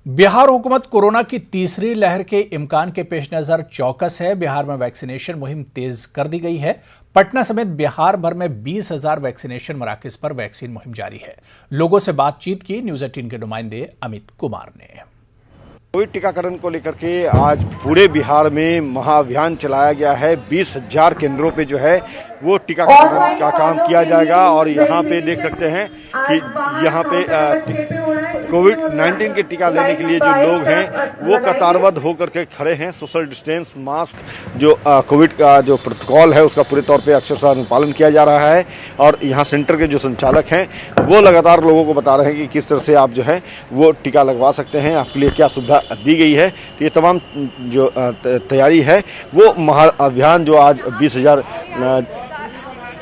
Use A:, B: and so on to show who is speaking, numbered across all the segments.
A: बिहार हुकूमत कोरोना की तीसरी लहर के इम्कान के पेश नजर चौकस है। बिहार में वैक्सीनेशन मुहिम तेज कर दी गई है। पटना समेत बिहार भर में 20,000 वैक्सीनेशन मराकज पर वैक्सीन मुहिम जारी है। लोगों से बातचीत की न्यूज 18 के नुमाइंदे अमित कुमार ने।
B: कोविड टीकाकरण को लेकर के आज पूरे बिहार में महाअभियान चलाया गया है। 20,000 केंद्रों पे जो है वो टीकाकरण का काम किया जाएगा और यहाँ पे देख सकते हैं कि यहाँ पे कोविड-19 के टीका लेने के लिए जो लोग हैं वो कतारबद्ध होकर के खड़े हैं। सोशल डिस्टेंस, मास्क, जो कोविड का जो प्रोटोकॉल है उसका पूरे तौर पे अक्षरशः अनुपालन किया जा रहा है। और यहाँ सेंटर के जो संचालक हैं वो लगातार लोगों को बता रहे हैं कि किस तरह से आप जो है वो टीका लगवा सकते हैं, आपके लिए क्या सुविधा दी गई है। ये तमाम जो तैयारी है वो महाअभियान जो आज 20,000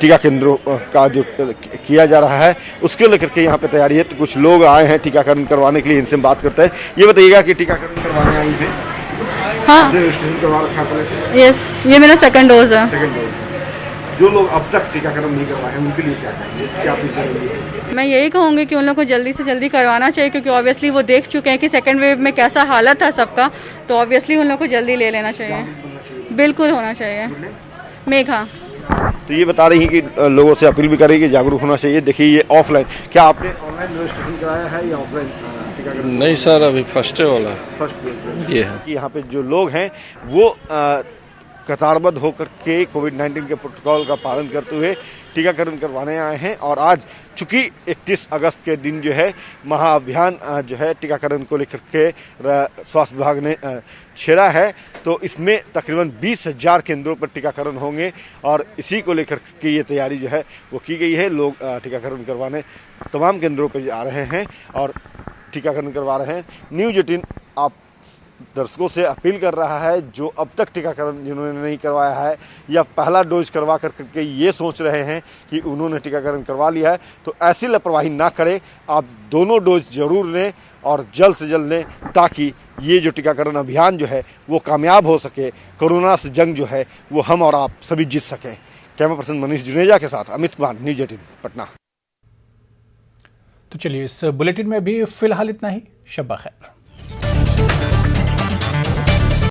B: टीका केंद्रों का जो किया जा रहा है उसके लेकर के यहाँ पे तैयारी है। तो कुछ लोग आए हैं टीकाकरण करवाने के लिए, इनसे हम बात करते हैं। ये बताइएगा कि टीकाकरण करवाने आई थे?
C: हाँ,
B: रजिस्ट्रेशन करवा रखा है?
C: यस, ये मेरा सेकंड डोज है।
B: Second dose. जो लोग अब तक टीकाकरण नहीं करवाए हैं उनके लिए क्या कहेंगे, क्या अपील करेंगे?
C: मैं यही कहूँगी कि उन लोगों को जल्दी से जल्दी करवाना चाहिए, क्योंकि ऑब्वियसली वो देख चुके हैं कि सेकंड वेव में कैसा हालत है सबका। तो ऑब्वियसली उन लोगों को जल्दी ले लेना चाहिए। बिल्कुल होना चाहिए। मेघा
B: तो ये बता रही हैं कि लोगों से अपील भी करें कि जागरूक होना चाहिए। देखिए ये ऑफलाइन, क्या आपने ऑनलाइन रजिस्ट्रेशन कराया है या ऑफलाइन टीकाकरण?
D: नहीं सर, अभी फर्स्ट वाला
B: फर्स्ट
D: जी है।
B: यहाँ पे जो लोग हैं वो कतारबद्ध होकर के कोविड-19 के प्रोटोकॉल का पालन करते हुए टीकाकरण करवाने आए हैं। और आज चूंकि 31 अगस्त के दिन जो है महाअभियान जो है टीकाकरण को लेकर के स्वास्थ्य विभाग ने छेड़ा है, तो इसमें तकरीबन 20,000 केंद्रों पर टीकाकरण होंगे और इसी को लेकर के ये तैयारी जो है वो की गई है। लोग टीकाकरण करवाने तमाम केंद्रों पर आ रहे हैं और टीकाकरण करवा रहे हैं। न्यूज 18 आप दर्शकों से अपील कर रहा है जो अब तक टीकाकरण जिन्होंने नहीं करवाया है या पहला डोज करवा करके ये सोच रहे हैं कि उन्होंने टीकाकरण करवा लिया है, तो ऐसी लापरवाही ना करें। आप दोनों डोज जरूर लें और जल्द से जल्द लें, ताकि ये जो टीकाकरण अभियान जो है वो कामयाब हो सके। कोरोना से जंग जो है वो हम और आप सभी जीत सकें। कैमरा पर्सन मनीष जुनेजा के साथ अमित कुमार, न्यूज 18 पटना।
A: तो चलिए, इस बुलेटिन में भी फिलहाल इतना ही। शब्बा खैर।